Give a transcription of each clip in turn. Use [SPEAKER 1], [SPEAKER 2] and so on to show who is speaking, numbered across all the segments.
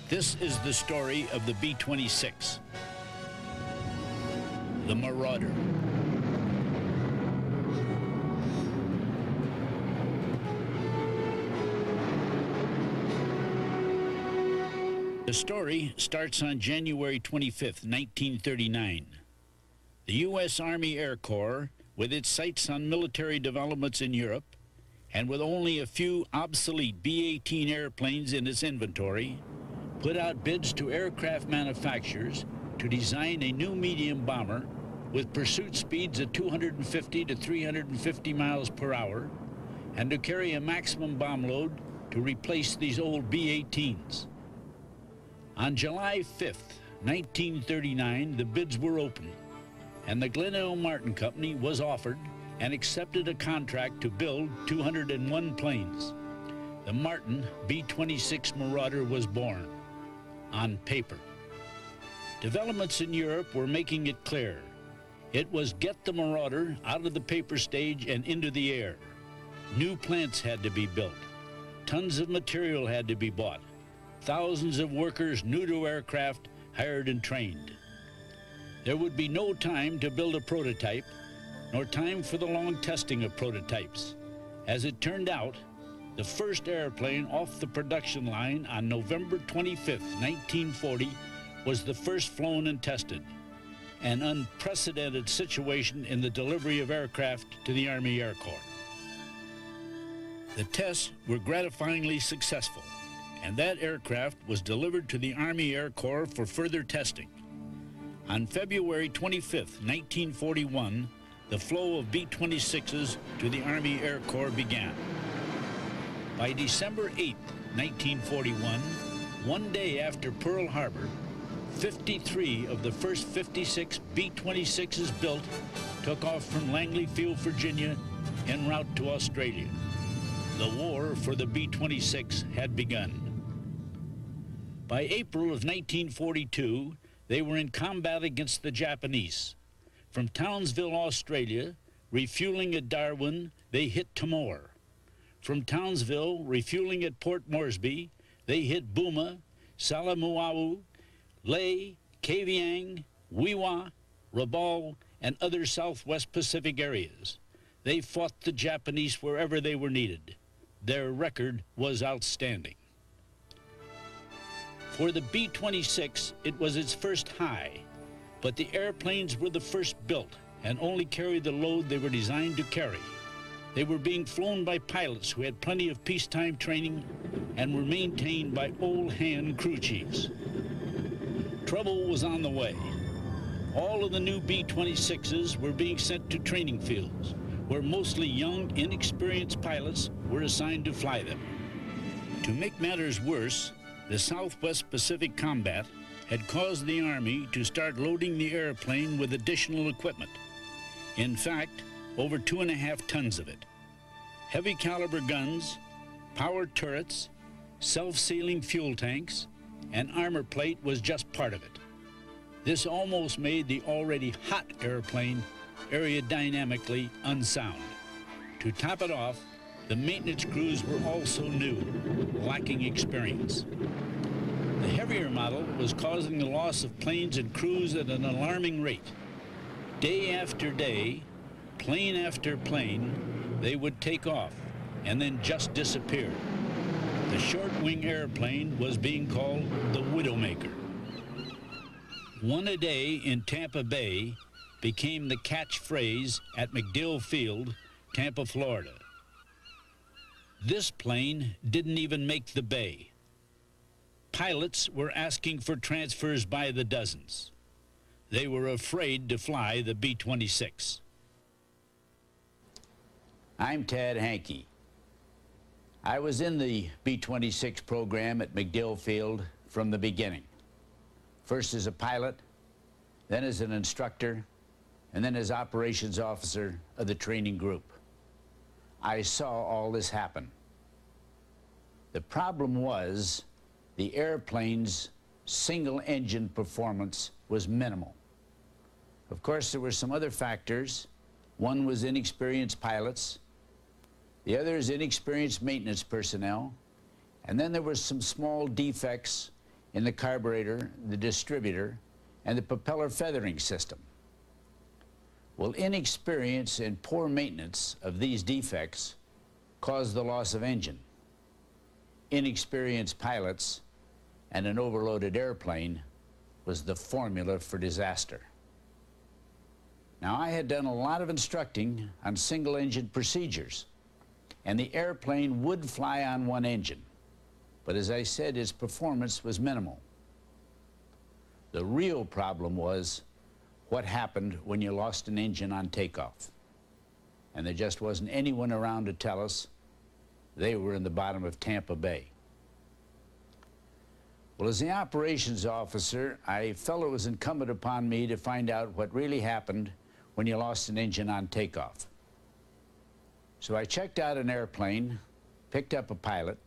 [SPEAKER 1] This is the story of the B-26, the Marauder. The story starts on January 25th, 1939. The U.S. Army Air Corps, with its sights on military developments in Europe, and with only a few obsolete B-18 airplanes in its inventory, put out bids to aircraft manufacturers to design a new medium bomber with pursuit speeds of 250 to 350 miles per hour, and to carry a maximum bomb load to replace these old B-18s. On July 5th, 1939, the bids were open, and the Glenelg Martin Company was offered and accepted a contract to build 201 planes. The Martin B-26 Marauder was born, on paper. Developments in Europe were making it clear. It was get the Marauder out of the paper stage and into the air. New plants had to be built. Tons of material had to be bought. Thousands of workers new to aircraft hired and trained. There would be no time to build a prototype, nor time for the long testing of prototypes. As it turned out, the first airplane off the production line on November 25th, 1940, was the first flown and tested. An unprecedented situation in the delivery of aircraft to the Army Air Corps. The tests were gratifyingly successful, and that aircraft was delivered to the Army Air Corps for further testing. On February 25th, 1941, the flow of B-26s to the Army Air Corps began. By December 8th, 1941, one day after Pearl Harbor, 53 of the first 56 B-26s built took off from Langley Field, Virginia, en route to Australia. The war for the B-26 had begun. By April of 1942, they were in combat against the Japanese. From Townsville, Australia, refueling at Darwin, they hit Timor. From Townsville, refueling at Port Moresby, they hit Booma, Salamuawu, Lae, Kavieng, Wewak, Rabaul, and other Southwest Pacific areas. They fought the Japanese wherever they were needed. Their record was outstanding. For the B-26, it was its first high, but the airplanes were the first built and only carried the load they were designed to carry. They were being flown by pilots who had plenty of peacetime training and were maintained by old-hand crew chiefs. Trouble was on the way. All of the new B-26s were being sent to training fields, where mostly young, inexperienced pilots were assigned to fly them. To make matters worse, the Southwest Pacific combat had caused the Army to start loading the airplane with additional equipment. In fact, over 2.5 tons of it. Heavy caliber guns, power turrets, self-sealing fuel tanks, and armor plate was just part of it. This almost made the already hot airplane aerodynamically unsound. To top it off, the maintenance crews were also new, lacking experience. The heavier model was causing the loss of planes and crews at an alarming rate. Day after day, plane after plane, they would take off and then just disappear. The short-wing airplane was being called the Widowmaker. One a day in Tampa Bay became the catchphrase at MacDill Field, Tampa, Florida. This plane didn't even make the bay. Pilots were asking for transfers by the dozens. They were afraid to fly the B-26. I'm Tad Hankey. I was in the B-26 program at MacDill Field from the beginning. First as a pilot, then as an instructor, and then as operations officer of the training group. I saw all this happen. The problem was the airplane's single-engine performance was minimal. Of course, there were some other factors. One was inexperienced pilots. The other is inexperienced maintenance personnel. And then there were some small defects in the carburetor, the distributor, and the propeller feathering system. Well, inexperience and poor maintenance of these defects caused the loss of engine. Inexperienced pilots and an overloaded airplane was the formula for disaster. Now, I had done a lot of instructing on single-engine procedures, and the airplane would fly on one engine. But as I said, its performance was minimal. The real problem was what happened when you lost an engine on takeoff. And there just wasn't anyone around to tell us. They were in the bottom of Tampa Bay. Well, as the operations officer, I felt it was incumbent upon me to find out what really happened when you lost an engine on takeoff. So I checked out an airplane, picked up a pilot,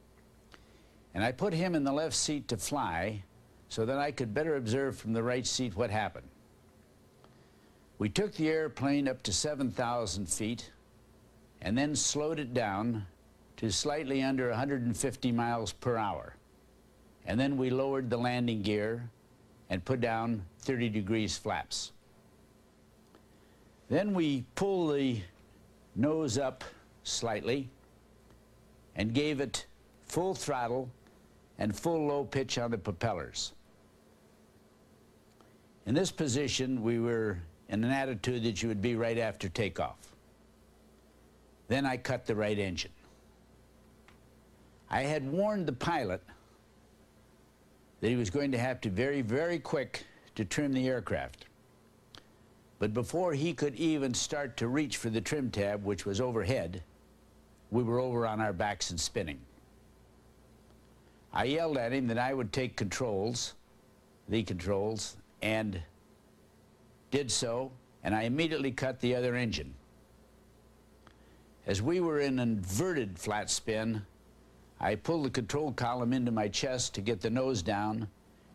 [SPEAKER 1] and I put him in the left seat to fly so that I could better observe from the right seat what happened. We took the airplane up to 7,000 feet and then slowed it down to slightly under 150 miles per hour. And then we lowered the landing gear and put down 30 degrees flaps. Then we pulled the nose up slightly and gave it full throttle and full low pitch on the propellers. In this position, we were in an attitude that you would be right after takeoff. Then I cut the right engine. I had warned the pilot that he was going to have to be very quick to trim the aircraft. But before he could even start to reach for the trim tab, which was overhead, we were over on our backs and spinning. I yelled at him that I would take the controls, and did so, and I immediately cut the other engine. As we were in inverted flat spin, I pulled the control column into my chest to get the nose down,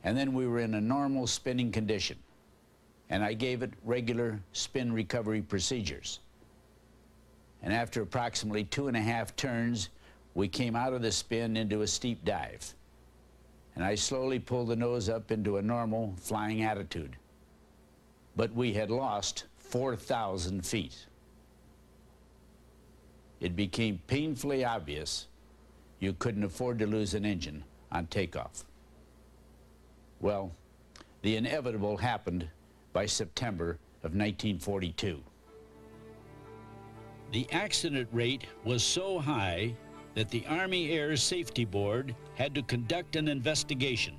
[SPEAKER 1] and then we were in a normal spinning condition. And I gave it regular spin recovery procedures. And after approximately 2.5 turns, we came out of the spin into a steep dive. And I slowly pulled the nose up into a normal flying attitude. But we had lost 4,000 feet. It became painfully obvious you couldn't afford to lose an engine on takeoff. Well, the inevitable happened by September of 1942. The accident rate was so high that the Army Air Safety Board had to conduct an investigation.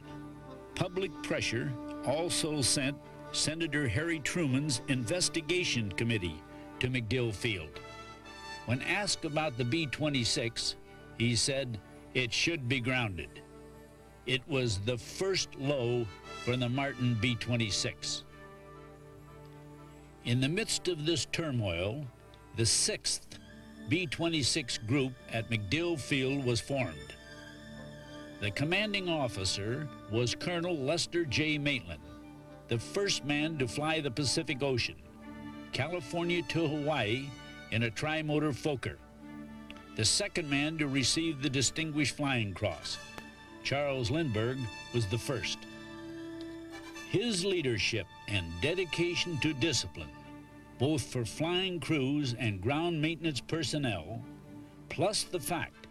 [SPEAKER 1] Public pressure also sent Senator Harry Truman's investigation committee to MacDill Field. When asked about the B-26, he said it should be grounded. It was the first low for the Martin B-26. In the midst of this turmoil, the 6th B-26 group at MacDill Field was formed. The commanding officer was Colonel Lester J. Maitland, the first man to fly the Pacific Ocean, California to Hawaii, in a tri-motor Fokker. The second man to receive the Distinguished Flying Cross, Charles Lindbergh, was the first. His leadership and dedication to discipline, both for flying crews and ground maintenance personnel, plus the fact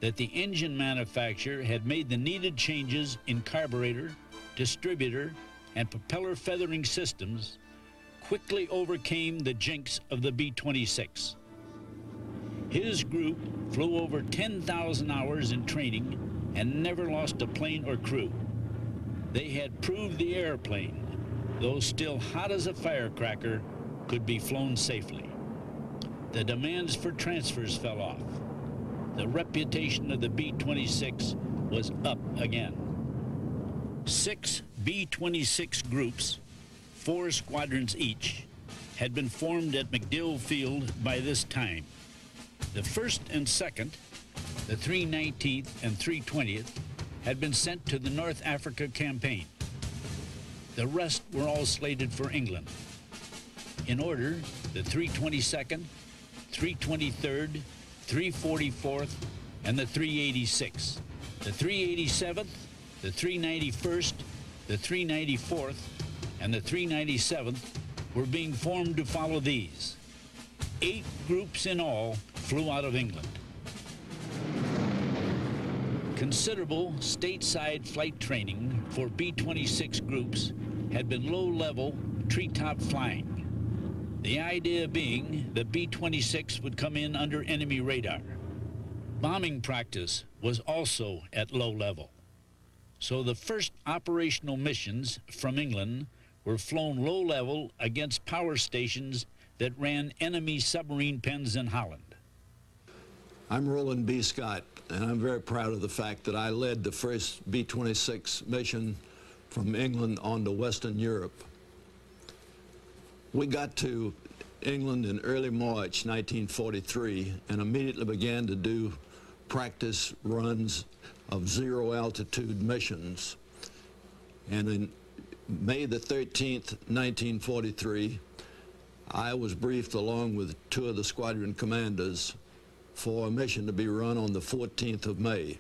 [SPEAKER 1] that the engine manufacturer had made the needed changes in carburetor, distributor, and propeller feathering systems, quickly overcame the jinx of the B-26. His group flew over 10,000 hours in training and never lost a plane or crew. They had proved the airplane, though still hot as a firecracker, could be flown safely. The demands for transfers fell off. The reputation of the B-26 was up again. 6 B-26 groups, 4 squadrons each, had been formed at MacDill Field by this time. The 1st and 2nd, the 319th and 320th, had been sent to the North Africa campaign. The rest were all slated for England. In order, the 322nd, 323rd, 344th, and the 386th. The 387th The 391st, the 394th, and the 397th were being formed to follow these. 8 groups in all flew out of England. Considerable stateside flight training for B-26 groups had been low-level, treetop flying. The idea being the B-26 would come in under enemy radar. Bombing practice was also at low level. So the first operational missions from England were flown low level against power stations that ran enemy submarine pens in Holland.
[SPEAKER 2] I'm Roland B. Scott, and I'm very proud of the fact that I led the first B-26 mission from England on to Western Europe. We got to England in early March 1943 and immediately began to do practice runs of zero-altitude missions. And in May the 13th, 1943, I was briefed along with 2 of the squadron commanders for a mission to be run on the 14th of May.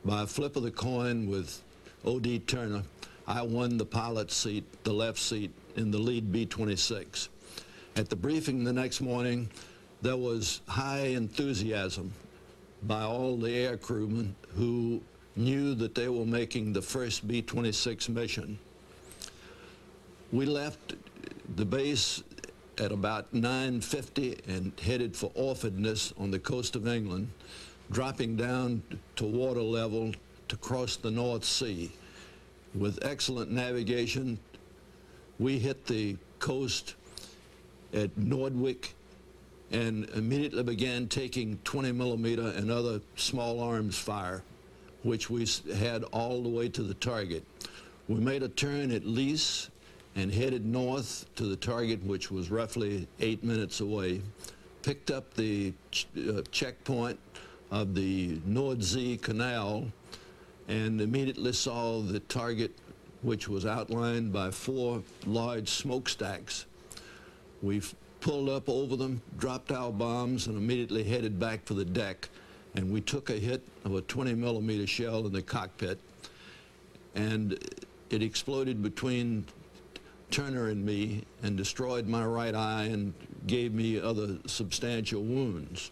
[SPEAKER 2] By a flip of the coin with O.D. Turner, I won the pilot seat, the left seat, in the lead B-26. At the briefing the next morning, there was high enthusiasm by all the air crewmen who knew that they were making the first B-26 mission. We left the base at about 9:50 and headed for Orfordness on the coast of England, dropping down to water level to cross the North Sea. With excellent navigation, we hit the coast at Nordwick and immediately began taking 20mm and other small arms fire, which we had all the way to the target. We made a turn at Lees and headed north to the target, which was roughly 8 minutes away, picked up the checkpoint of the Nordsee Canal, and immediately saw the target, which was outlined by 4 large smokestacks. We pulled up over them, dropped our bombs, and immediately headed back for the deck. And we took a hit of a 20mm shell in the cockpit, and it exploded between Turner and me and destroyed my right eye and gave me other substantial wounds.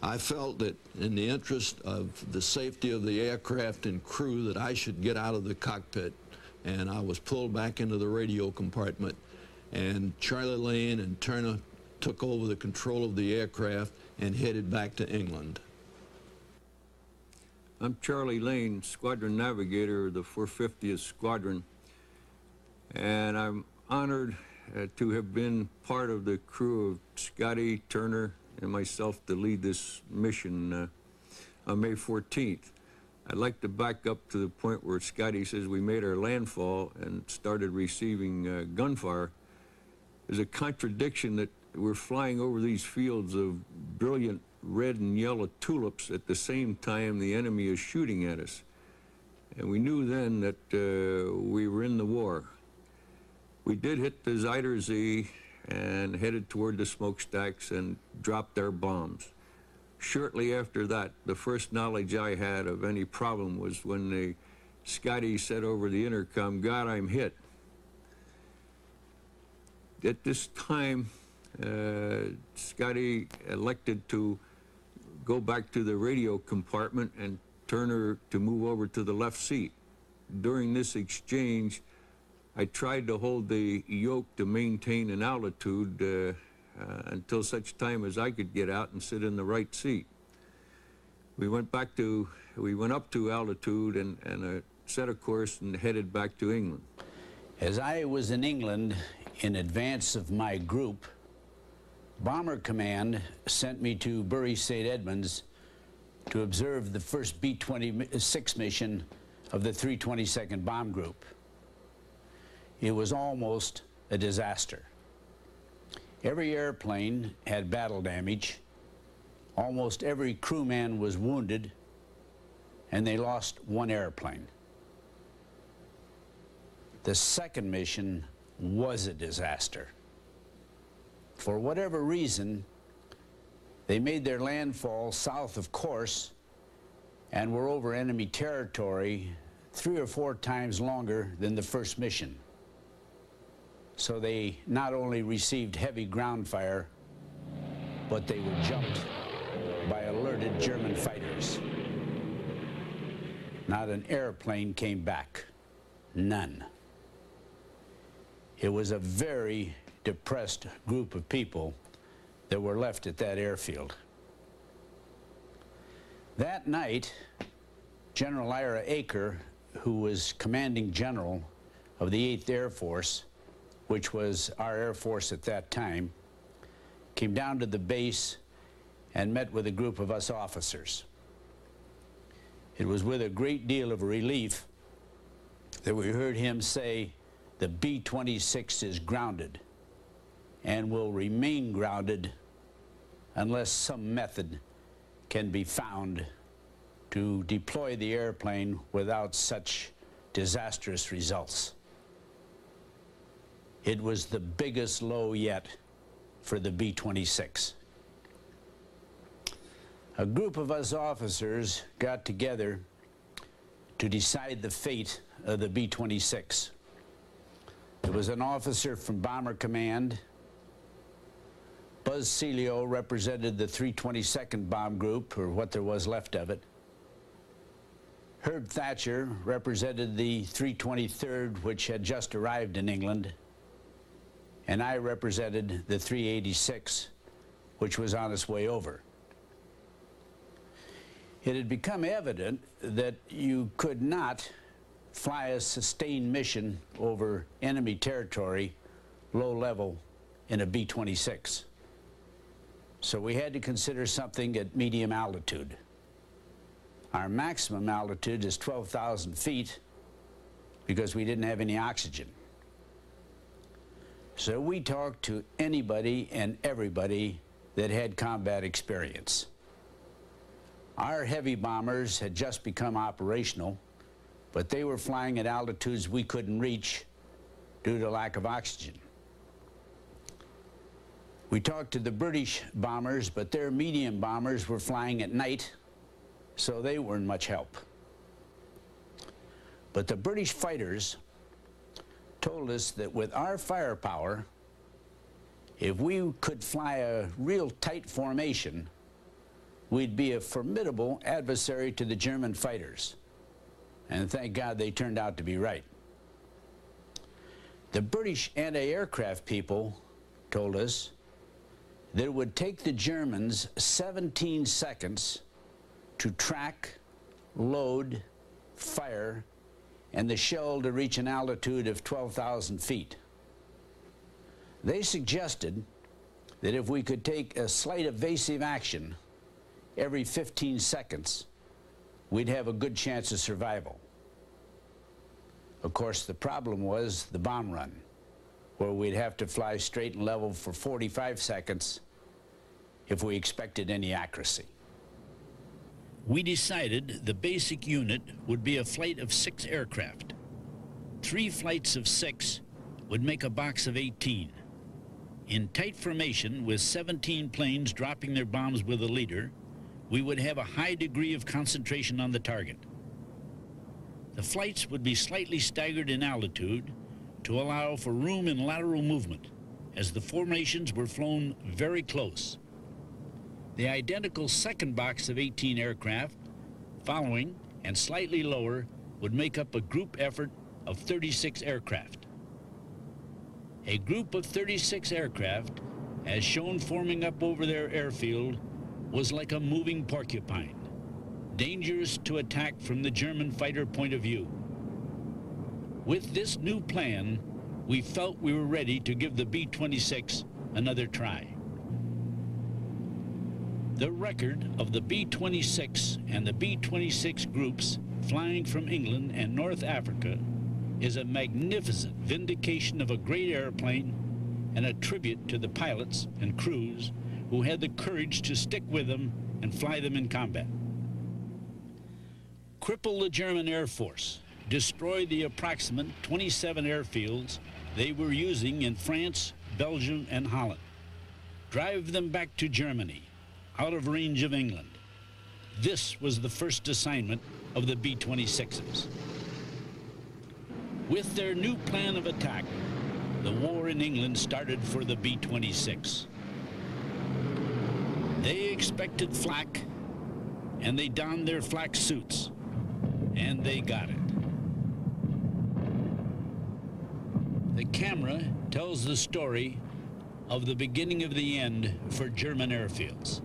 [SPEAKER 2] I felt that in the interest of the safety of the aircraft and crew that I should get out of the cockpit, and I was pulled back into the radio compartment, and Charlie Lane and Turner took over the control of the aircraft and headed back to England.
[SPEAKER 3] I'm Charlie Lane, Squadron Navigator of the 450th Squadron, and I'm honored to have been part of the crew of Scotty, Turner, and myself to lead this mission on May 14th. I'd like to back up to the point where Scotty says we made our landfall and started receiving gunfire. There's a contradiction that we're flying over these fields of brilliant red and yellow tulips at the same time the enemy is shooting at us. And we knew then that we were in the war. We did hit the Zuiderzee and headed toward the smokestacks and dropped our bombs. Shortly after that, the first knowledge I had of any problem was when the Scotty said over the intercom, "God, I'm hit." At this time, Scotty elected to go back to the radio compartment and Turner to move over to the left seat. During this exchange, I tried to hold the yoke to maintain an altitude until such time as I could get out and sit in the right seat. We went up to altitude and set a course and headed back to England.
[SPEAKER 1] As I was in England in advance of my group, Bomber Command sent me to Bury St. Edmunds to observe the first B-26 mission of the 322nd Bomb Group. It was almost a disaster. Every airplane had battle damage, almost every crewman was wounded, and they lost 1 airplane. The second mission was a disaster. For whatever reason, they made their landfall south of course and were over enemy territory 3 or 4 times longer than the first mission. So they not only received heavy ground fire, but they were jumped by alerted German fighters. Not an airplane came back. None. It was a very depressed group of people that were left at that airfield. That night, General Ira Aker, who was commanding general of the 8th Air Force, which was our Air Force at that time, came down to the base and met with a group of us officers. It was with a great deal of relief that we heard him say, the B-26 is grounded and will remain grounded unless some method can be found to deploy the airplane without such disastrous results. It was the biggest low yet for the B-26. A group of us officers got together to decide the fate of the B-26. There was an officer from Bomber Command. Buzz Celio represented the 322nd Bomb Group, or what there was left of it. Herb Thatcher represented the 323rd, which had just arrived in England. And I represented the 386, which was on its way over. It had become evident that you could not fly a sustained mission over enemy territory, low level, in a B-26. So we had to consider something at medium altitude. Our maximum altitude is 12,000 feet because we didn't have any oxygen. So we talked to anybody and everybody that had combat experience. Our heavy bombers had just become operational, but they were flying at altitudes we couldn't reach due to lack of oxygen. We talked to the British bombers, but their medium bombers were flying at night, so they weren't much help. But the British fighters told us that with our firepower, if we could fly a real tight formation, we'd be a formidable adversary to the German fighters. And thank God they turned out to be right. The British anti-aircraft people told us that it would take the Germans 17 seconds to track, load, fire, and the shell to reach an altitude of 12,000 feet. They suggested that if we could take a slight evasive action every 15 seconds, we'd have a good chance of survival. Of course, the problem was the bomb run, where we'd have to fly straight and level for 45 seconds if we expected any accuracy.
[SPEAKER 4] We decided the basic unit would be a flight of 6 aircraft. 3 flights of 6 would make a box of 18. In tight formation, with 17 planes dropping their bombs with a leader, we would have a high degree of concentration on the target. The flights would be slightly staggered in altitude to allow for room in lateral movement, as the formations were flown very close. The identical second box of 18 aircraft, following and slightly lower, would make up a group effort of 36 aircraft. A group of 36 aircraft, as shown forming up over their airfield, was like a moving porcupine, dangerous to attack from the German fighter point of view. With this new plan, we felt we were ready to give the B-26 another try. The record of the B-26 and the B-26 groups flying from England and North Africa is a magnificent vindication of a great airplane and a tribute to the pilots and crews who had the courage to stick with them and fly them in combat. Cripple the German Air Force, destroy the approximate 27 airfields they were using in France, Belgium, and Holland. Drive them back to Germany, out of range of England. This was the first assignment of the B-26s.
[SPEAKER 1] With their new plan of attack, the war in England started for the B-26. They expected flak, and they donned their flak suits, and they got it. The camera tells the story of the beginning of the end for German airfields.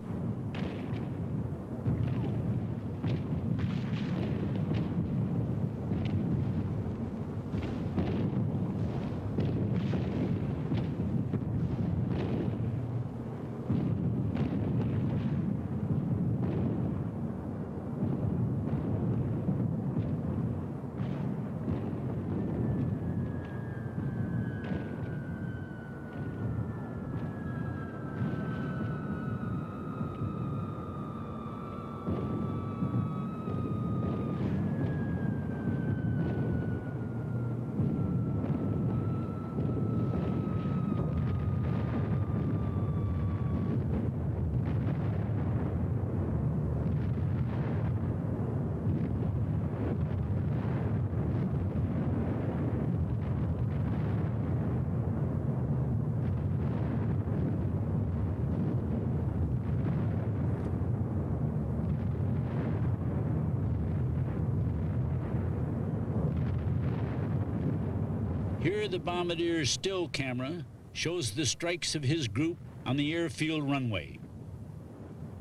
[SPEAKER 1] Here, the bombardier's still camera shows the strikes of his group on the airfield runway.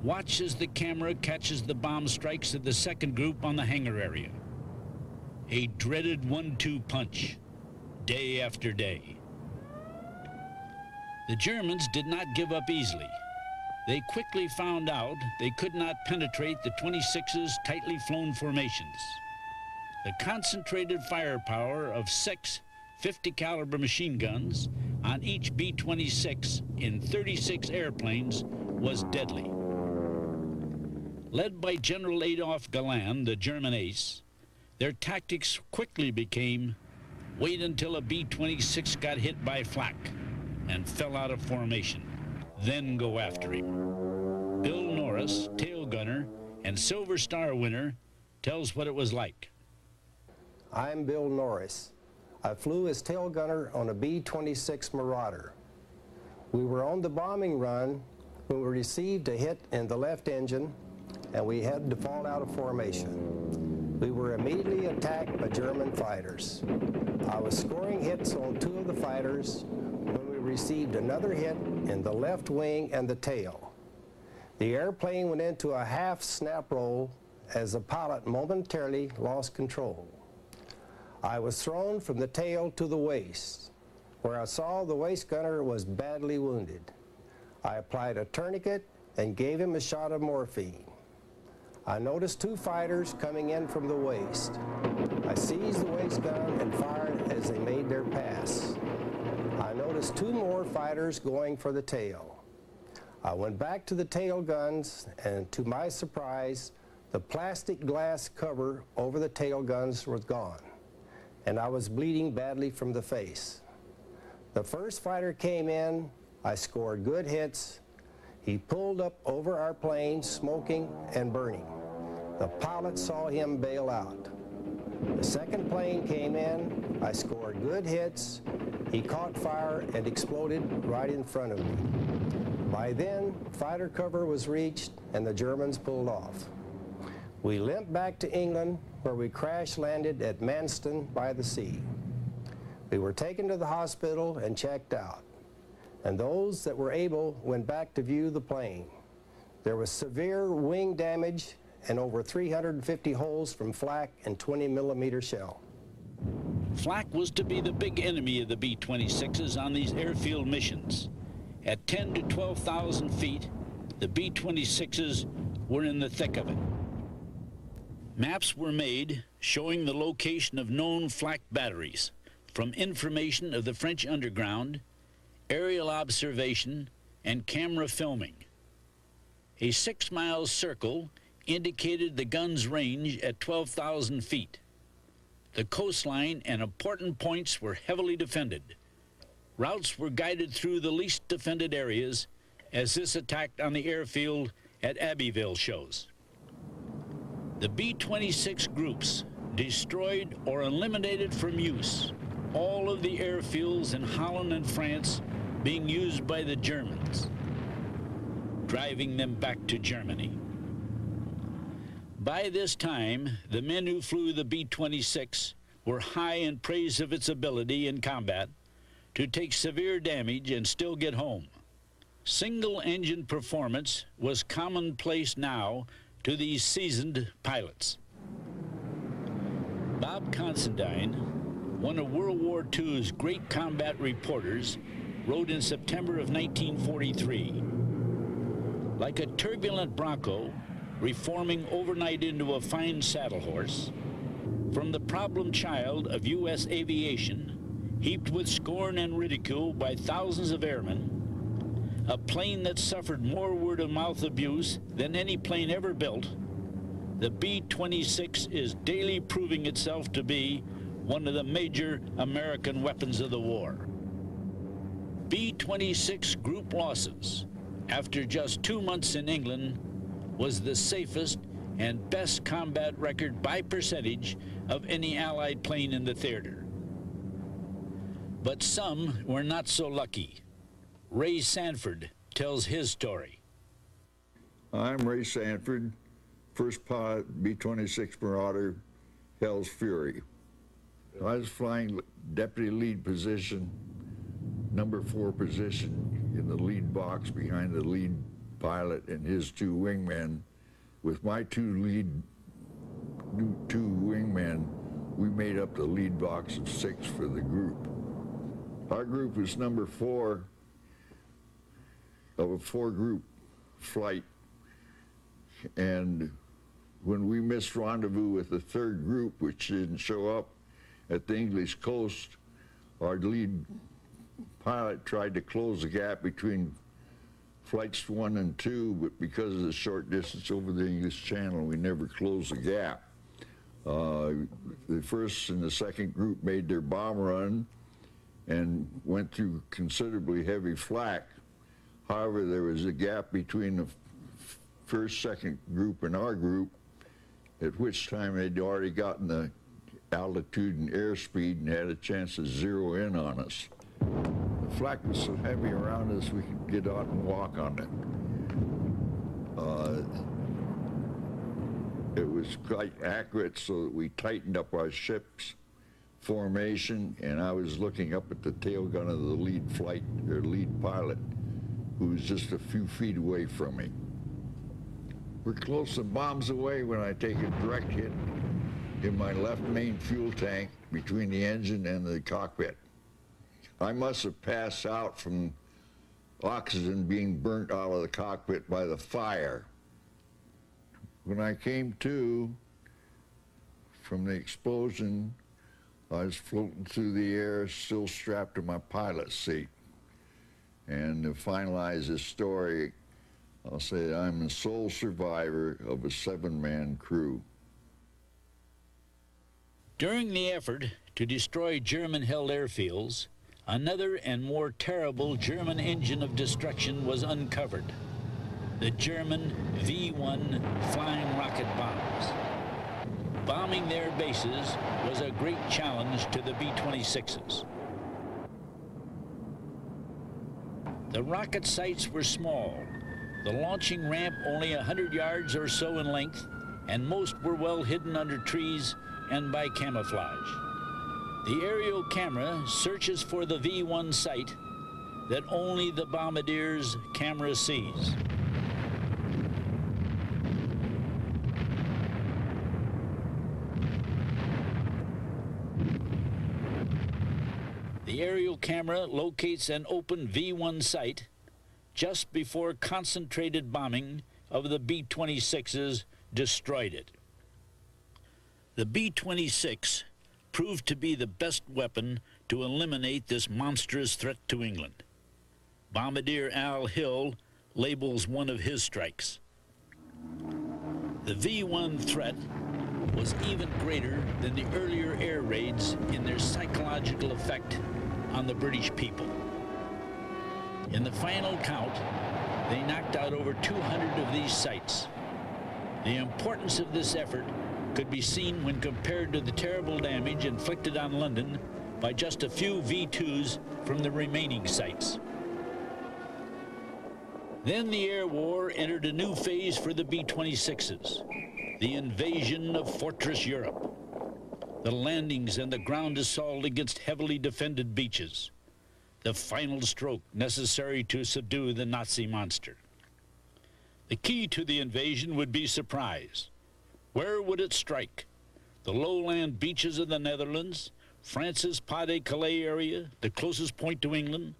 [SPEAKER 1] Watch as the camera catches the bomb strikes of the second group on the hangar area. A dreaded 1-2 punch, day after day. The Germans did not give up easily. They quickly found out they could not penetrate the 26's tightly flown formations. The concentrated firepower of 6 50-caliber machine guns on each B-26 in 36 airplanes was deadly. Led by General Adolf Galland, the German ace, their tactics quickly became wait until a B-26 got hit by flak and fell out of formation, then go after him. Bill Norris, tail gunner and Silver Star winner, tells what it was like.
[SPEAKER 5] I'm Bill Norris. I flew as tail gunner on a B-26 Marauder. We were on the bombing run when we received a hit in the left engine and we had to fall out of formation. We were immediately attacked by German fighters. I was scoring hits on 2 of the fighters when we received another hit in the left wing and the tail. The airplane went into a half snap roll as the pilot momentarily lost control. I was thrown from the tail to the waist, where I saw the waist gunner was badly wounded. I applied a tourniquet and gave him a shot of morphine. I noticed 2 fighters coming in from the waist. I seized the waist gun and fired as they made their pass. I noticed 2 more fighters going for the tail. I went back to the tail guns, and to my surprise, the plastic glass cover over the tail guns was gone, and I was bleeding badly from the face. The first fighter came in, I scored good hits. He pulled up over our plane, smoking and burning. The pilot saw him bail out. The second plane came in, I scored good hits. He caught fire and exploded right in front of me. By then, fighter cover was reached and the Germans pulled off. We limped back to England, where we crash-landed at Manston by the sea. We were taken to the hospital and checked out, and those that were able went back to view the plane. There was severe wing damage and over 350 holes from flak and 20-millimeter shell.
[SPEAKER 1] Flak was to be the big enemy of the B-26s on these airfield missions. At 10 to 12,000 feet, the B-26s were in the thick of it. Maps were made showing the location of known flak batteries from information of the French underground, aerial observation, and camera filming. A 6-mile circle indicated the gun's range at 12,000 feet. The coastline and important points were heavily defended. Routes were guided through the least defended areas, as this attack on the airfield at Abbeville shows. The B-26 groups destroyed or eliminated from use all of the airfields in Holland and France being used by the Germans, driving them back to Germany. By this time, the men who flew the B-26 were high in praise of its ability in combat to take severe damage and still get home. Single-engine performance was commonplace now to these seasoned pilots. Bob Considine, one of World War II's great combat reporters, wrote in September of 1943, "Like a turbulent bronco, reforming overnight into a fine saddle horse, from the problem child of U.S. aviation, heaped with scorn and ridicule by thousands of airmen, a plane that suffered more word-of-mouth abuse than any plane ever built, the B-26 is daily proving itself to be one of the major American weapons of the war." B-26 group losses, after just 2 months in England, was the safest and best combat record by percentage of any Allied plane in the theater. But some were not so lucky. Ray Sanford tells his story.
[SPEAKER 6] I'm Ray Sanford, first pilot, B-26 Marauder, Hell's Fury. I was flying deputy lead position, number 4 position in the lead box behind the lead pilot and his 2 wingmen. With my 2 wingmen, we made up the lead box of 6 for the group. Our group was number 4 of a 4-group flight, and when we missed rendezvous with the 3rd group, which didn't show up at the English coast, our lead pilot tried to close the gap between flights 1 and 2, but because of the short distance over the English Channel, we never closed the gap. The 1st and the 2nd group made their bomb run and went through considerably heavy flak. However, there was a gap between the 1st, 2nd group and our group, at which time they'd already gotten the altitude and airspeed and had a chance to zero in on us. The flak was so heavy around us we could get out and walk on it. It was quite accurate, so that we tightened up our ship's formation, and I was looking up at the tail gun of the lead pilot, who was just a few feet away from me. We're close to bombs away when I take a direct hit in my left main fuel tank between the engine and the cockpit. I must have passed out from oxygen being burnt out of the cockpit by the fire. When I came to from the explosion, I was floating through the air, still strapped to my pilot's seat. And to finalize this story, I'll say that I'm the sole survivor of a 7-man crew.
[SPEAKER 1] During the effort to destroy German-held airfields, another and more terrible German engine of destruction was uncovered: the German V-1 flying rocket bombs. Bombing their bases was a great challenge to the B-26s. The rocket sites were small, the launching ramp only 100 yards or so in length, and most were well hidden under trees and by camouflage. The aerial camera searches for the V-1 site that only the bombardier's camera sees. The aerial camera locates an open V-1 site just before concentrated bombing of the B-26s destroyed it. The B-26 proved to be the best weapon to eliminate this monstrous threat to England. Bombardier Al Hill labels one of his strikes. The V-1 threat was even greater than the earlier air raids in their psychological effect on the British people. In the final count, they knocked out over 200 of these sites. The importance of this effort could be seen when compared to the terrible damage inflicted on London by just a few V-2s from the remaining sites. Then the air war entered a new phase for the B-26s, the invasion of Fortress Europe, the landings and the ground assault against heavily defended beaches, the final stroke necessary to subdue the Nazi monster. The key to the invasion would be surprise. Where would it strike? The lowland beaches of the Netherlands, France's Pas-de-Calais area, the closest point to England,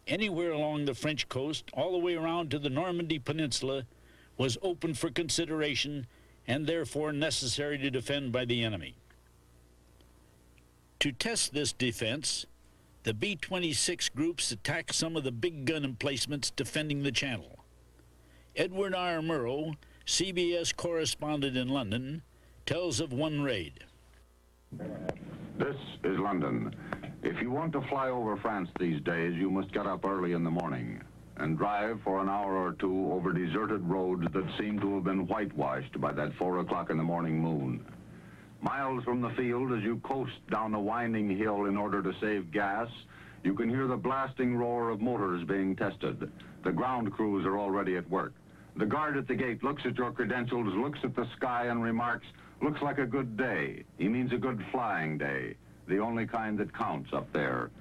[SPEAKER 1] anywhere along the French coast, all the way around to the Normandy Peninsula, was open for consideration and therefore necessary to defend by the enemy. To test this defense, the B-26 groups attacked some of the big gun emplacements defending the Channel. Edward R. Murrow, CBS correspondent in London, tells of one raid.
[SPEAKER 7] This is London. If you want to fly over France these days, you must get up early in the morning and drive for an hour or two over deserted roads that seem to have been whitewashed by that 4 o'clock in the morning moon. Miles from the field, as you coast down a winding hill in order to save gas, you can hear the blasting roar of motors being tested. The ground crews are already at work. The guard at the gate looks at your credentials, looks at the sky and remarks, "Looks like a good day." He means a good flying day, the only kind that counts up there.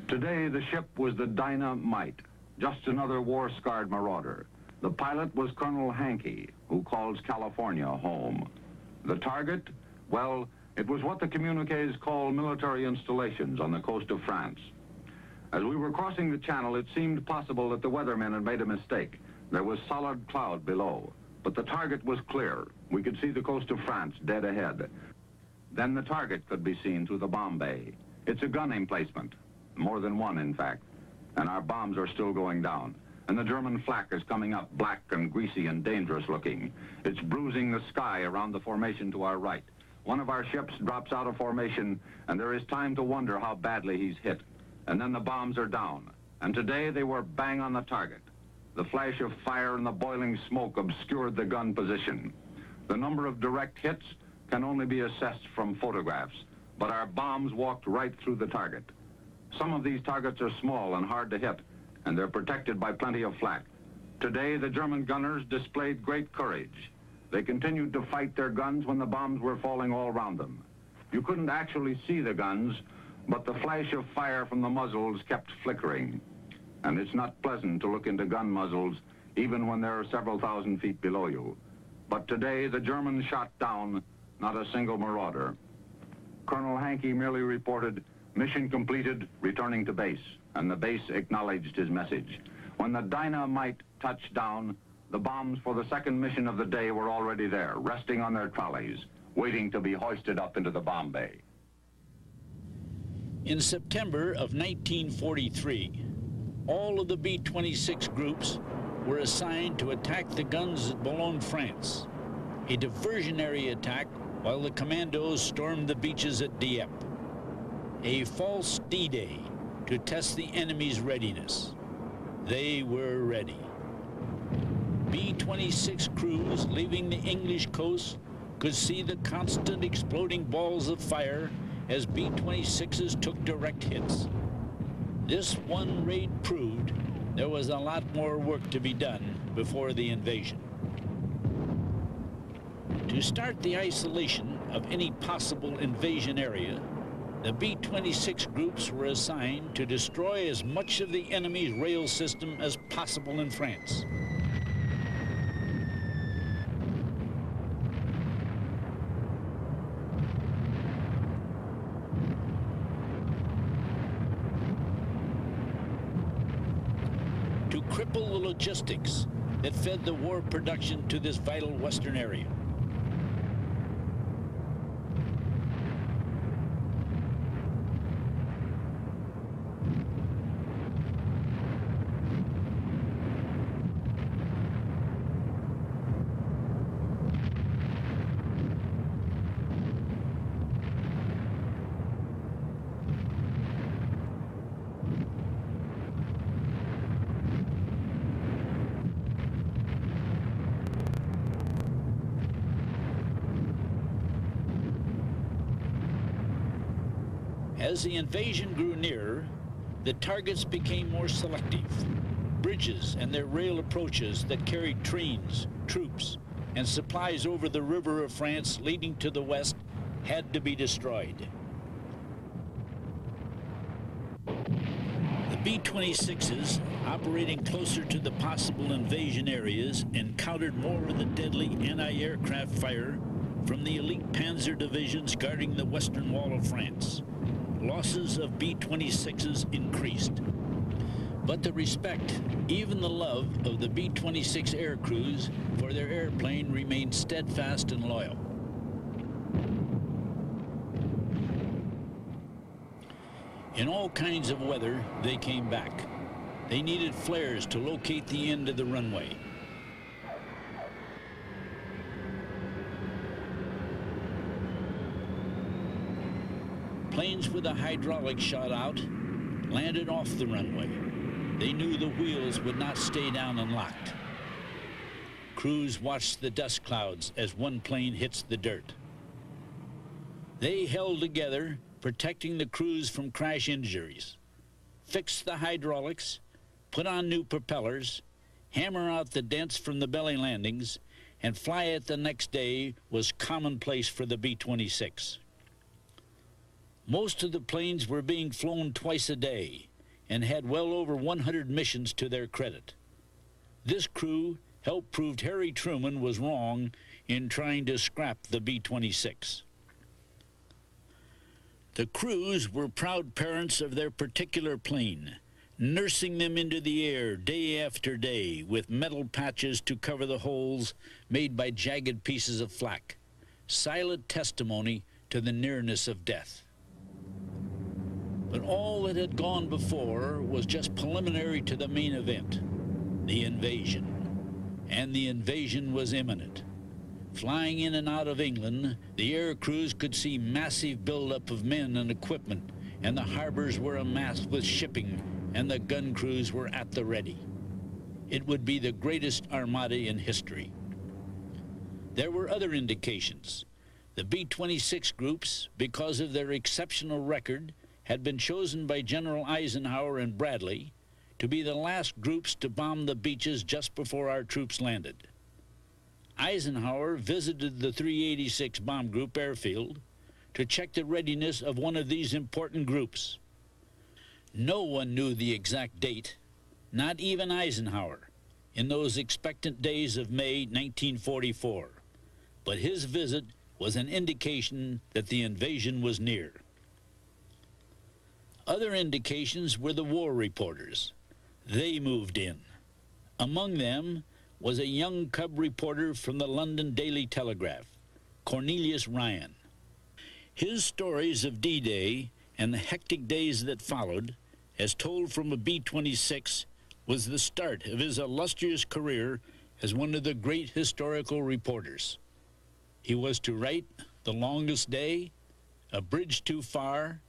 [SPEAKER 7] Today, the ship was the Dynamite, just another war-scarred Marauder. The pilot was Colonel Hankey, who calls California home. The target? Well, it was what the communiques call military installations on the coast of France. As we were crossing the channel, it seemed possible that the weathermen had made a mistake. There was solid cloud below, but the target was clear. We could see the coast of France dead ahead. Then the target could be seen through the bomb bay. It's a gun emplacement, more than one, in fact, and our bombs are still going down. And the German flak is coming up, black and greasy and dangerous looking. It's bruising the sky around the formation to our right. One of our ships drops out of formation, and there is time to wonder how badly he's hit. And then the bombs are down. And today they were bang on the target. The flash of fire and the boiling smoke obscured the gun position. The number of direct hits can only be assessed from photographs, but our bombs walked right through the target. Some of these targets are small and hard to hit, and they're protected by plenty of flak. Today, the German gunners displayed great courage. They continued to fight their guns when the bombs were falling all around them. You couldn't actually see the guns, but the flash of fire from the muzzles kept flickering. And it's not pleasant to look into gun muzzles, even when they're several thousand feet below you. But today, the Germans shot down not a single Marauder. Colonel Hankey merely reported, "Mission completed, returning to base," and the base acknowledged his message. When the Dynamite touched down, the bombs for the second mission of the day were already there, resting on their trolleys, waiting to be hoisted up into the bomb bay.
[SPEAKER 1] In September of 1943, all of the B-26 groups were assigned to attack the guns at Boulogne, France, a diversionary attack while the commandos stormed the beaches at Dieppe, a false D-Day to test the enemy's readiness. They were ready. B-26 crews leaving the English coast could see the constant exploding balls of fire as B-26s took direct hits. This one raid proved there was a lot more work to be done before the invasion. To start the isolation of any possible invasion area, the B-26 groups were assigned to destroy as much of the enemy's rail system as possible in France. To cripple the logistics that fed the war production to this vital western area. As the invasion grew nearer, the targets became more selective. Bridges and their rail approaches that carried trains, troops, and supplies over the river of France leading to the west had to be destroyed. The B-26s, operating closer to the possible invasion areas, encountered more of the deadly anti-aircraft fire from the elite panzer divisions guarding the western wall of France. Losses of B-26s increased. But the respect, even the love of the B-26 air crews for their airplane remained steadfast and loyal. In all kinds of weather, they came back. They needed flares to locate the end of the runway. Planes with a hydraulic shot out landed off the runway. They knew the wheels would not stay down and locked. Crews watched the dust clouds as one plane hits the dirt. They held together, protecting the crews from crash injuries, fixed the hydraulics, put on new propellers, hammer out the dents from the belly landings, and fly it the next day was commonplace for the B-26. Most of the planes were being flown twice a day and had well over 100 missions to their credit. This crew helped prove Harry Truman was wrong in trying to scrap the B-26. The crews were proud parents of their particular plane, nursing them into the air day after day with metal patches to cover the holes made by jagged pieces of flak, silent testimony to the nearness of death. But all that had gone before was just preliminary to the main event, the invasion. And the invasion was imminent. Flying in and out of England, the air crews could see massive buildup of men and equipment, and the harbors were amassed with shipping, and the gun crews were at the ready. It would be the greatest armada in history. There were other indications. The B-26 groups, because of their exceptional record, had been chosen by General Eisenhower and Bradley to be the last groups to bomb the beaches just before our troops landed. Eisenhower visited the 386 Bomb Group airfield to check the readiness of one of these important groups. No one knew the exact date, not even Eisenhower, in those expectant days of May 1944. But his visit was an indication that the invasion was near. Other indications were the war reporters. They moved in. Among them was a young cub reporter from the London Daily Telegraph, Cornelius Ryan. His stories of D-Day and the hectic days that followed, as told from a B-26, was the start of his illustrious career as one of the great historical reporters. He was to write The Longest Day, A Bridge Too Far,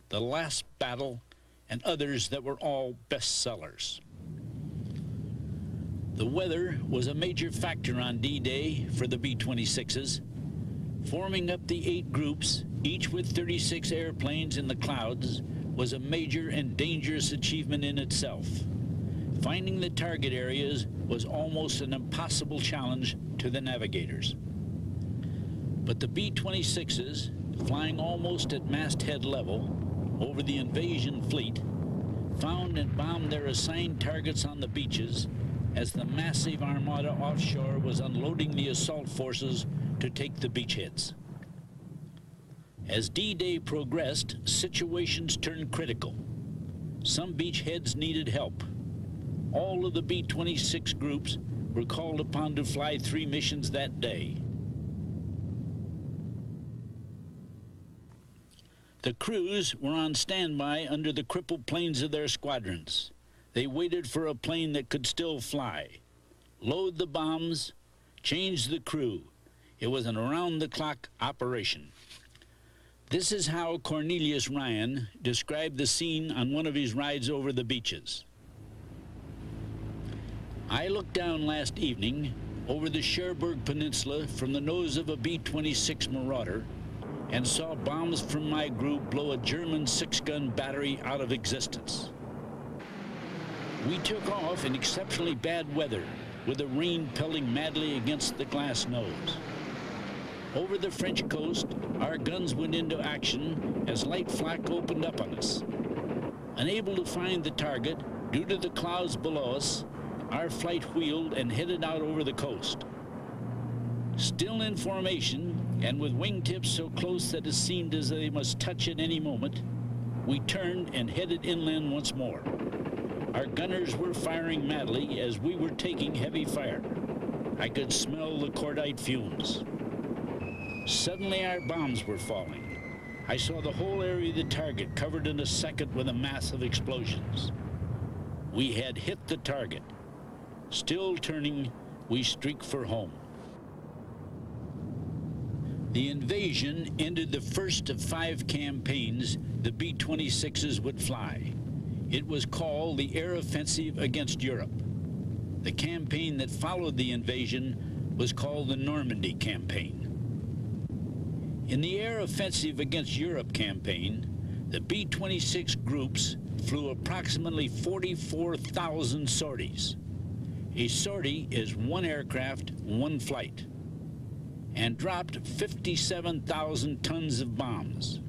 [SPEAKER 1] The Last Battle, and others that were all bestsellers. The weather was a major factor on D-Day for the B-26s. Forming up the 8 groups, each with 36 airplanes in the clouds, was a major and dangerous achievement in itself. Finding the target areas was almost an impossible challenge to the navigators. But the B-26s, flying almost at masthead level over the invasion fleet, found and bombed their assigned targets on the beaches as the massive armada offshore was unloading the assault forces to take the beachheads. As D-Day progressed, situations turned critical. Some beachheads needed help. All of the B-26 groups were called upon to fly 3 missions that day. The crews were on standby under the crippled planes of their squadrons. They waited for a plane that could still fly, load the bombs, change the crew. It was an around-the-clock operation. This is how Cornelius Ryan described the scene on one of his rides over the beaches. I looked down last evening over the Cherbourg Peninsula from the nose of a B-26 Marauder and saw bombs from my group blow a German 6-gun battery out of existence. We took off in exceptionally bad weather, with the rain pelting madly against the glass nose. Over the French coast, our guns went into action as light flak opened up on us. Unable to find the target due to the clouds below us, our flight wheeled and headed out over the coast. Still in formation, and with wingtips so close that it seemed as though they must touch at any moment, we turned and headed inland once more. Our gunners were firing madly as we were taking heavy fire. I could smell the cordite fumes. Suddenly our bombs were falling. I saw the whole area of the target covered in a second with a mass of explosions. We had hit the target. Still turning, we streaked for home. The invasion ended the first of 5 campaigns the B-26s would fly. It was called the Air Offensive against Europe. The campaign that followed the invasion was called the Normandy Campaign. In the Air Offensive against Europe campaign, the B-26 groups flew approximately 44,000 sorties. A sortie is 1 aircraft, 1 flight, and dropped 57,000 tons of bombs.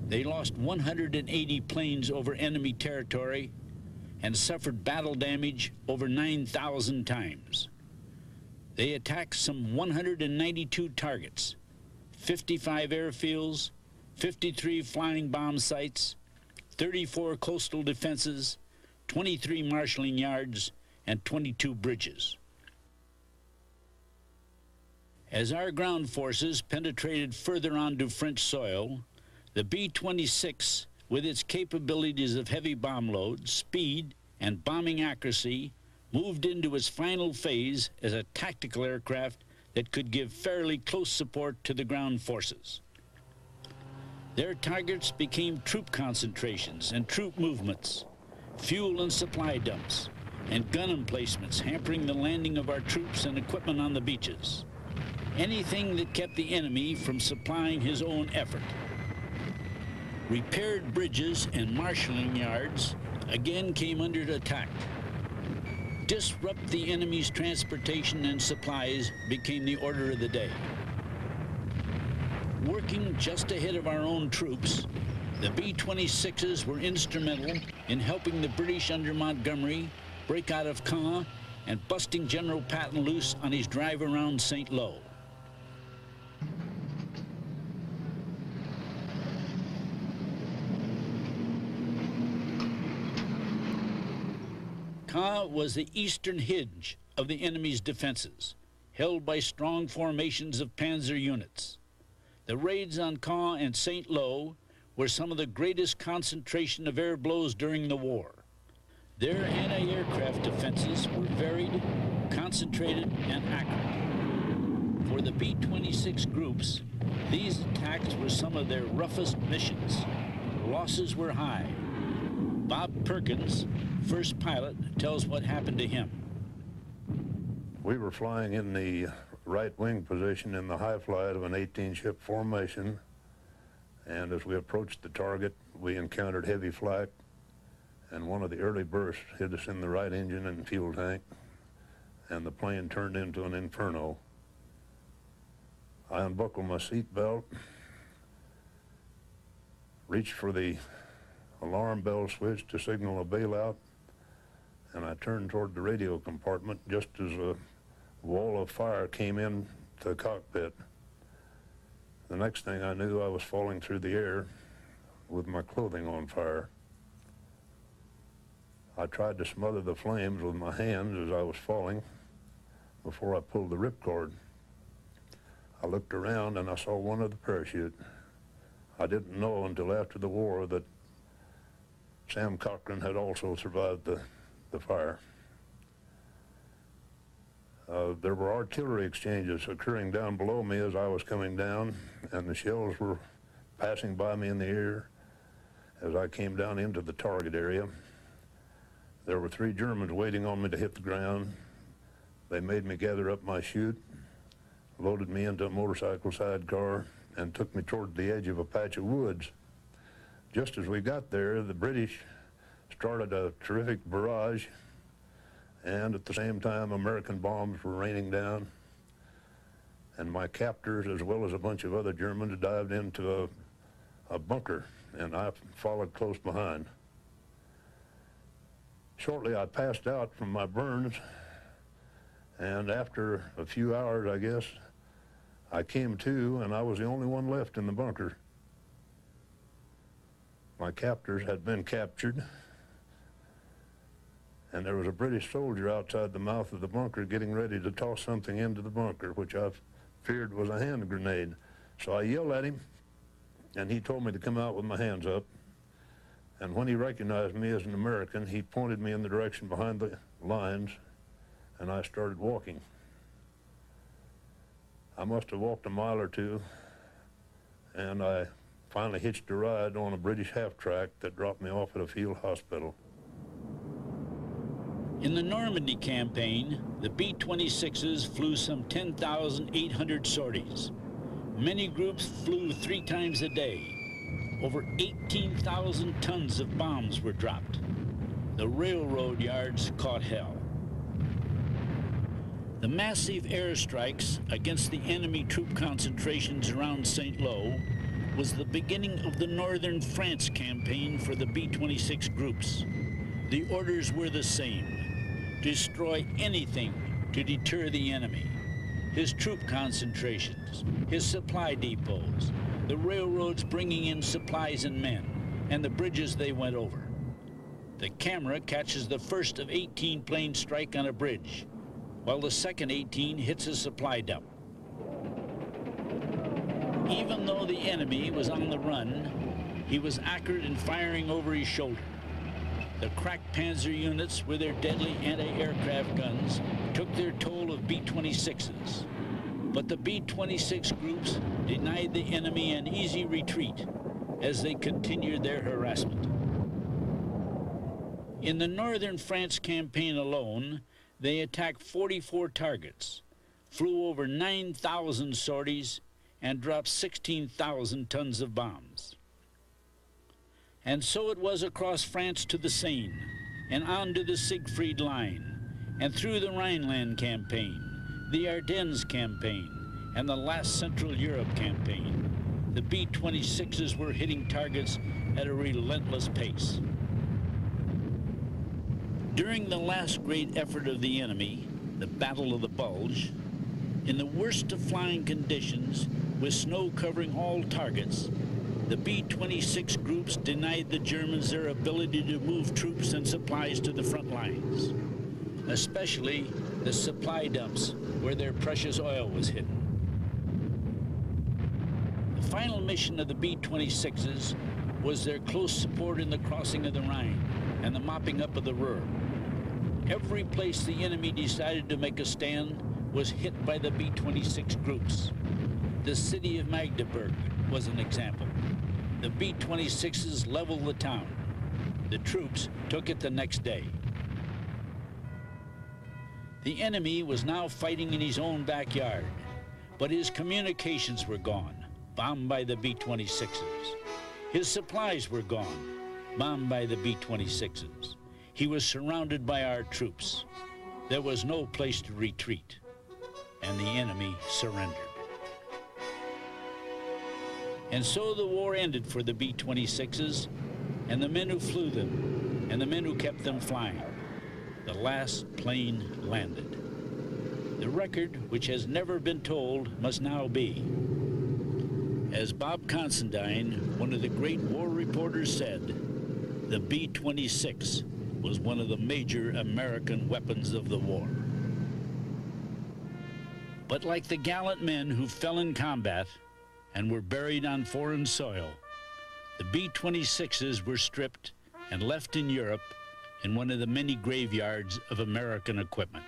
[SPEAKER 1] They lost 180 planes over enemy territory and suffered battle damage over 9,000 times. They attacked some 192 targets, 55 airfields, 53 flying bomb sites, 34 coastal defenses, 23 marshalling yards, and 22 bridges. As our ground forces penetrated further onto French soil, the B-26, with its capabilities of heavy bomb load, speed, and bombing accuracy, moved into its final phase as a tactical aircraft that could give fairly close support to the ground forces. Their targets became troop concentrations and troop movements, fuel and supply dumps, and gun emplacements hampering the landing of our troops and equipment on the beaches. Anything that kept the enemy from supplying his own effort. Repaired bridges and marshalling yards again came under attack. Disrupt the enemy's transportation and supplies became the order of the day. Working just ahead of our own troops, the B-26s were instrumental in helping the British under Montgomery break out of Caen and busting General Patton loose on his drive around St. Lo. Caen was the eastern hinge of the enemy's defenses, held by strong formations of panzer units. The raids on Caen and St. Lo were some of the greatest concentration of air blows during the war. Their anti-aircraft defenses were varied, concentrated, and accurate. For the B-26 groups, these attacks were some of their roughest missions. Losses were high. Bob Perkins, first pilot, tells what happened to him.
[SPEAKER 8] We were flying in the right wing position in the high flight of an 18-ship formation, and as we approached the target, we encountered heavy flak, and one of the early bursts hit us in the right engine and fuel tank, and the plane turned into an inferno. I unbuckled my seat belt, reached for the alarm bell switch to signal a bailout, and I turned toward the radio compartment just as a wall of fire came in to the cockpit. The next thing I knew, I was falling through the air with my clothing on fire. I tried to smother the flames with my hands as I was falling before I pulled the ripcord. I looked around and I saw one of the parachute. I didn't know until after the war that Sam Cochran had also survived the fire. There were artillery exchanges occurring down below me as I was coming down, and the shells were passing by me in the air as I came down into the target area. There were 3 Germans waiting on me to hit the ground. They made me gather up my chute, loaded me into a motorcycle sidecar, and took me toward the edge of a patch of woods. Just as we got there, the British started a terrific barrage, and at the same time American bombs were raining down, and my captors, as well as a bunch of other Germans, dived into a bunker, and I followed close behind. Shortly I passed out from my burns, and after a few hours, I guess, I came to, and I was the only one left in the bunker. My captors had been captured, and there was a British soldier outside the mouth of the bunker getting ready to toss something into the bunker, which I feared was a hand grenade. So I yelled at him, and he told me to come out with my hands up. And when he recognized me as an American, he pointed me in the direction behind the lines, and I started walking. I must have walked a mile or two, and I finally hitched a ride on a British half-track that dropped me off at a field hospital.
[SPEAKER 1] In the Normandy campaign, the B-26s flew some 10,800 sorties. Many groups flew 3 times a day. Over 18,000 tons of bombs were dropped. The railroad yards caught hell. The massive airstrikes against the enemy troop concentrations around St. Lo was the beginning of the Northern France campaign for the B-26 groups. The orders were the same: destroy anything to deter the enemy. His troop concentrations, his supply depots, the railroads bringing in supplies and men, and the bridges they went over. The camera catches the first of 18 planes strike on a bridge, while the second 18 hits a supply dump. Even though the enemy was on the run, he was accurate in firing over his shoulder. The crack Panzer units with their deadly anti-aircraft guns took their toll of B-26s. But the B-26 groups denied the enemy an easy retreat as they continued their harassment. In the Northern France campaign alone, they attacked 44 targets, flew over 9,000 sorties, and dropped 16,000 tons of bombs. And so it was across France to the Seine, and on to the Siegfried Line, and through the Rhineland campaign, the Ardennes campaign, and the last Central Europe campaign. The B-26s were hitting targets at a relentless pace. During the last great effort of the enemy, the Battle of the Bulge, in the worst of flying conditions, with snow covering all targets, the B-26 groups denied the Germans their ability to move troops and supplies to the front lines, especially the supply dumps where their precious oil was hidden. The final mission of the B-26s was their close support in the crossing of the Rhine and the mopping up of the Ruhr. Every place the enemy decided to make a stand was hit by the B-26 groups. The city of Magdeburg was an example. The B-26s leveled the town. The troops took it the next day. The enemy was now fighting in his own backyard, but his communications were gone, bombed by the B-26s. His supplies were gone, bombed by the B-26s. He was surrounded by our troops. There was no place to retreat, and the enemy surrendered. And so the war ended for the B-26s, and the men who flew them, and the men who kept them flying. The last plane landed. The record, which has never been told, must now be. As Bob Considine, one of the great war reporters, said, the B-26 was one of the major American weapons of the war. But like the gallant men who fell in combat and were buried on foreign soil, the B-26s were stripped and left in Europe in one of the many graveyards of American equipment.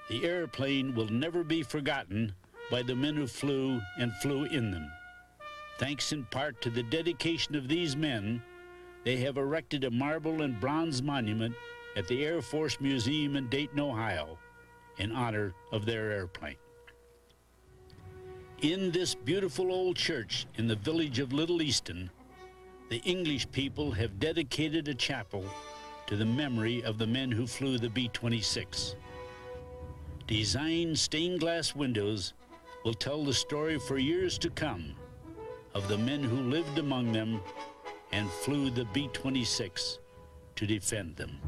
[SPEAKER 1] The airplane will never be forgotten by the men who flew and flew in them. Thanks in part to the dedication of these men, they have erected a marble and bronze monument at the Air Force Museum in Dayton, Ohio, in honor of their airplane. In this beautiful old church in the village of Little Easton, the English people have dedicated a chapel to the memory of the men who flew the B-26. Designed stained glass windows will tell the story for years to come of the men who lived among them and flew the B-26 to defend them.